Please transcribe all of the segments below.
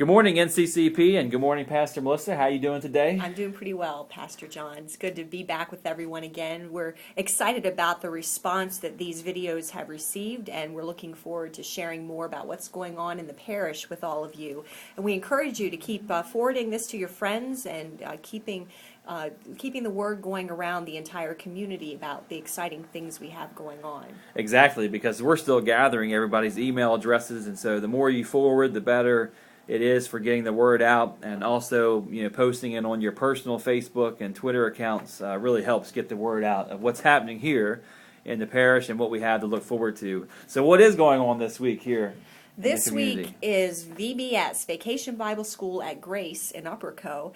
Good morning, NCCP, and good morning, Pastor Melissa. How are you doing today? I'm doing pretty well, Pastor John. It's good to be back with everyone again. We're excited about the response that these videos have received, and we're looking forward to sharing more about what's going on in the parish with all of you. And we encourage you to keep forwarding this to your friends and keeping the word going around the entire community about the exciting things we have going on. Exactly, because we're still gathering everybody's email addresses, and so the more you forward, the better it is for getting the word out, and also posting it on your personal Facebook and Twitter accounts really helps get the word out of what's happening here in the parish and what we have to look forward to. So what is going on this week here? This week is VBS, Vacation Bible School at Grace in Upper Co.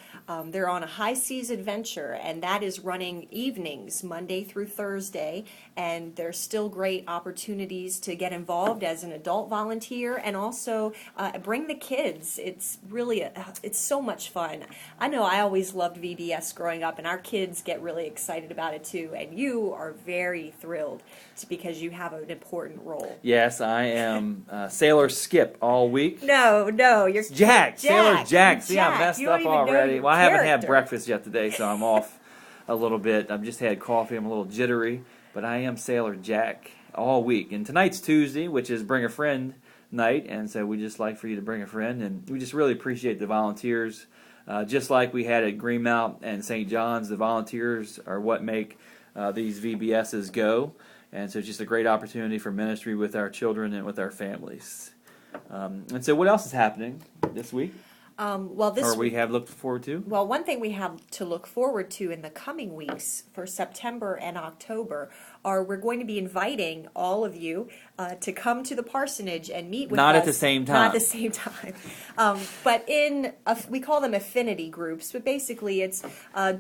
They're on a high seas adventure, and that is running evenings, Monday through Thursday, and there's still great opportunities to get involved as an adult volunteer and also bring the kids. It's really, it's so much fun. I know I always loved VBS growing up, and our kids get really excited about it too, and you are very thrilled because you have an important role. Yes, I am Sailor Skip all week. No, you're Jack. Sailor Jack. See, Jack. I'm messed You don't up even already. know Well, I haven't had character. breakfast yet today, so I'm off a little bit. I've just had coffee. I'm a little jittery, but I am Sailor Jack all week. And tonight's Tuesday, which is Bring a Friend night, and so we just like for you to bring a friend, and we just really appreciate the volunteers. Just like we had at Greenmount and St. John's, the volunteers are what make these VBSs go. And so it's just a great opportunity for ministry with our children and with our families. And so what else is happening this week? We have looked forward to? Well, one thing we have to look forward to in the coming weeks for September and October are we're going to be inviting all of you to come to the parsonage and meet with us. Not at the same time. Not at the same time. But we call them affinity groups, but basically it's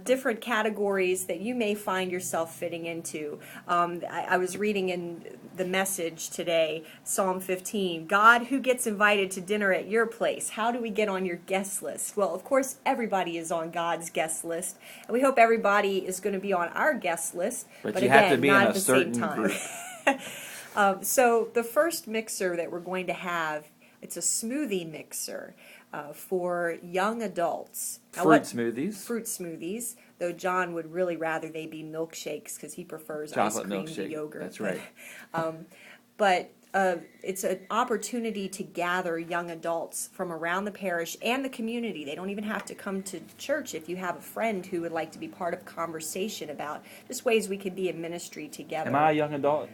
different categories that you may find yourself fitting into. I was reading in the message today, Psalm 15, God, who gets invited to dinner at your place? How do we get on your guest list? Well, of course, everybody is on God's guest list, and we hope everybody is going to be on our guest list. But you again, have to be not in at the same time. So the first mixer that we're going to have, it's a smoothie mixer for young adults. Fruit smoothies, though John would really rather they be milkshakes because he prefers chocolate ice cream milkshake. to yogurt. That's right. But it's an opportunity to gather young adults from around the parish and the community. They don't even have to come to church if you have a friend who would like to be part of conversation about just ways we can be in ministry together. Am I a young adult?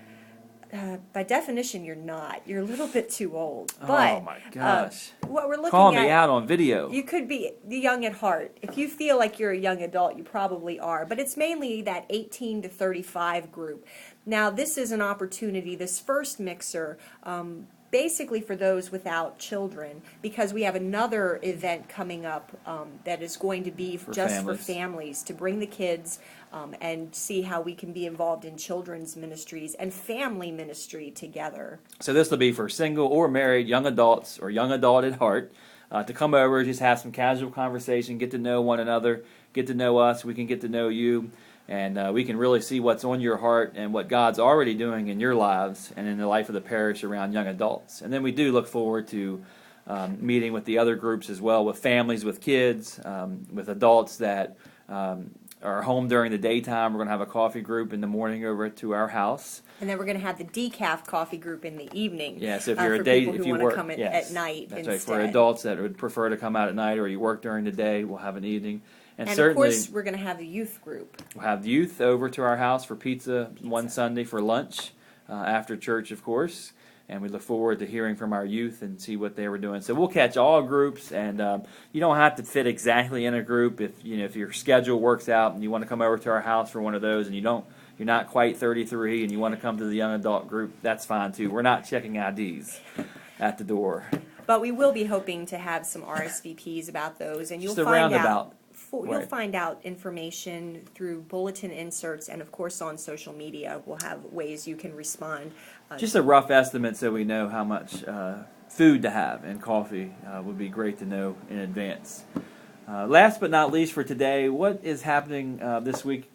By definition, you're not. You're a little bit too old. But, oh my gosh. What we're looking Call me at, out on video. You could be young at heart. If you feel like you're a young adult, you probably are. But it's mainly that 18 to 35 group. Now, this is an opportunity, this first mixer, basically for those without children, because we have another event coming up that is going to be for families, to bring the kids and see how we can be involved in children's ministries and family ministry together. So this will be for single or married young adults or young adult at heart to come over, just have some casual conversation, get to know one another, get to know us, we can get to know you. And we can really see what's on your heart and what God's already doing in your lives and in the life of the parish around young adults. And then we do look forward to meeting with the other groups as well, with families, with kids, with adults that are home during the daytime. We're going to have a coffee group in the morning over to our house. And then we're going to have the decaf coffee group in the evening. Yeah, so if you're for a day, people if who you want work to come yes, at night that's instead. right. For adults that would prefer to come out at night or you work during the day, we'll have an evening. And certainly, of course, we're going to have the youth group. We'll have youth over to our house for pizza one Sunday for lunch after church, of course. And we look forward to hearing from our youth and see what they were doing. So we'll catch all groups, and you don't have to fit exactly in a group. If your schedule works out and you want to come over to our house for one of those, and you're not quite 33 and you want to come to the young adult group, that's fine too. We're not checking IDs at the door. But we will be hoping to have some RSVPs about those, and you'll Just a find roundabout. out. You'll find out information through bulletin inserts, and of course on social media. We'll have ways you can respond. Just a rough estimate so we know how much food to have, and coffee would be great to know in advance. Last but not least for today, what is happening this week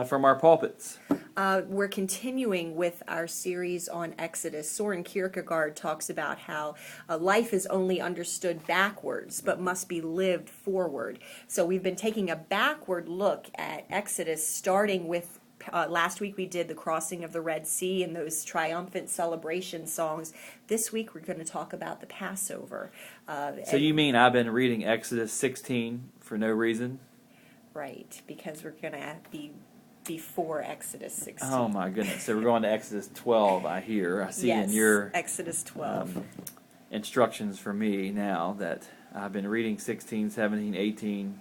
from our pulpits? We're continuing with our series on Exodus. Soren Kierkegaard talks about how life is only understood backwards, but must be lived forward. So we've been taking a backward look at Exodus, starting with last week we did the crossing of the Red Sea and those triumphant celebration songs. This week we're going to talk about the Passover. So you mean I've been reading Exodus 16 for no reason? Right, because we're going to be before Exodus 16. Oh my goodness. So we're going to Exodus 12, I see yes, in your Exodus 12. Instructions for me now that I've been reading 16, 17, 18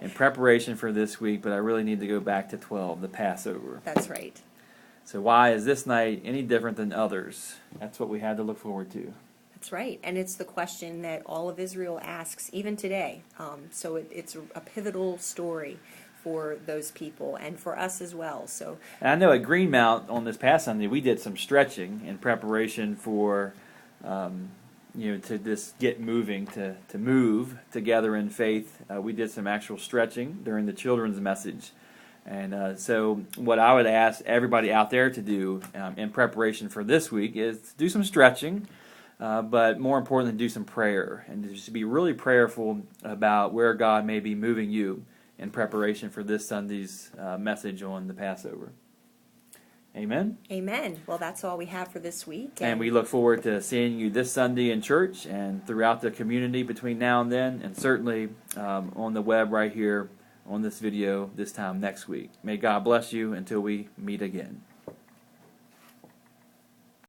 in preparation for this week, but I really need to go back to 12, the Passover. That's right. So why is this night any different than others? That's what we had to look forward to. That's right, and it's the question that all of Israel asks even today. So it's a pivotal story for those people and for us as well. So, and I know at Greenmount on this past Sunday we did some stretching in preparation for to just get moving, to move together in faith. We did some actual stretching during the children's message. And so what I would ask everybody out there to do in preparation for this week is to do some stretching, but more importantly, do some prayer. And to just be really prayerful about where God may be moving you in preparation for this Sunday's message on the Passover. Amen? Amen. Well, that's all we have for this week. And we look forward to seeing you this Sunday in church and throughout the community between now and then, and certainly on the web right here on this video this time next week. May God bless you until we meet again.